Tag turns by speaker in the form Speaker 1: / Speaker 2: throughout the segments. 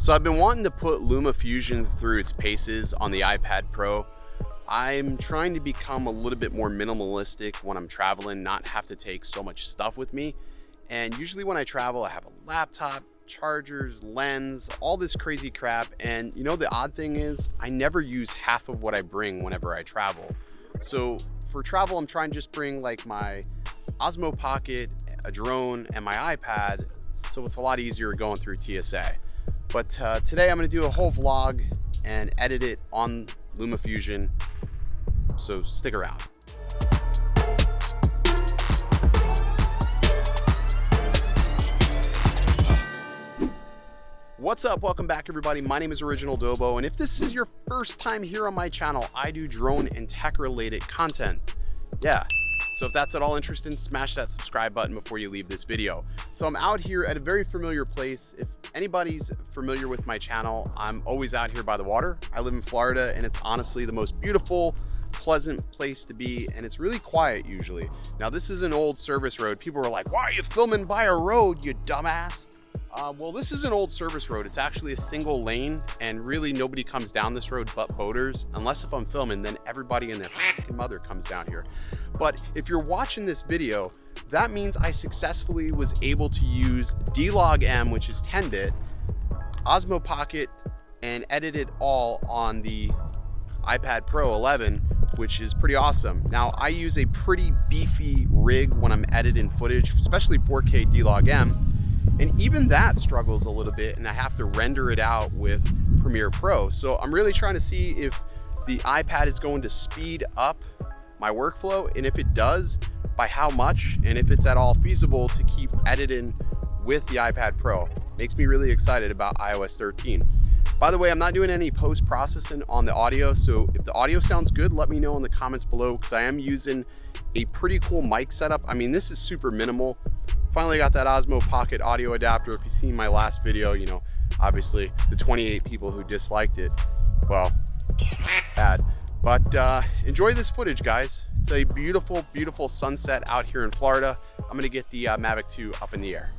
Speaker 1: So I've been wanting to put LumaFusion through its paces on the iPad Pro. I'm trying to become a little bit more minimalistic when I'm traveling, not have to take so much stuff with me. And usually when I travel, I have a laptop, chargers, lens, all this crazy crap. And you know, the odd thing is I never use half of what I bring whenever I travel. So for travel, I'm trying to just bring like my Osmo Pocket, a drone, and my iPad. So it's a lot easier going through TSA. But today I'm going to do a whole vlog and edit it on LumaFusion, so stick around. What's up? Welcome back, everybody. My name is Original Dobo, and if this is your first time here on my channel, I do drone and tech related content. Yeah. So if that's at all interesting, smash that subscribe button before you leave this video. So I'm out here at a very familiar place. If anybody's familiar with my channel, I'm always out here by the water. I live in Florida, and it's honestly the most beautiful, pleasant place to be, and it's really quiet usually. Now this is an old service road. People are like, why are you filming by a road, you dumbass? Well, this is an old service road. It's actually a single lane, and really nobody comes down this road but boaters. Unless if I'm filming, then everybody and their fucking mother comes down here. But if you're watching this video, that means I successfully was able to use D-Log-M, which is 10-bit, Osmo Pocket, and edit it all on the iPad Pro 11, which is pretty awesome. Now, I use a pretty beefy rig when I'm editing footage, especially 4K D-Log-M, and even that struggles a little bit, and I have to render it out with Premiere Pro. So I'm really trying to see if the iPad is going to speed up my workflow, and if it does, by how much, and if it's at all feasible to keep editing with the iPad Pro. Makes me really excited about iOS 13. By the way, I'm not doing any post-processing on the audio, so if the audio sounds good, let me know in the comments below, because I am using a pretty cool mic setup. I mean, this is super minimal. Finally got that Osmo Pocket audio adapter. If you've seen my last video, you know, obviously the 28 people who disliked it, well, bad. But enjoy this footage, guys. It's a beautiful, beautiful sunset out here in Florida. I'm gonna get the Mavic 2 up in the air.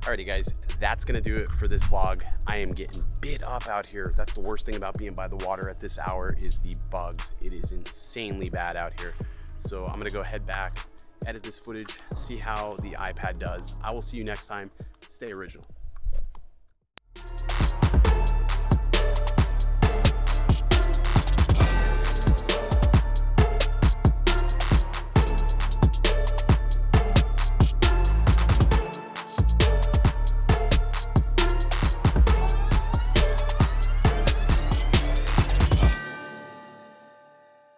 Speaker 1: Alrighty guys, that's gonna do it for this vlog. I am getting bit up out here. That's the worst thing about being by the water at this hour is the bugs. It is insanely bad out here. So I'm gonna go head back, edit this footage, see how the iPad does. I will see you next time. Stay original.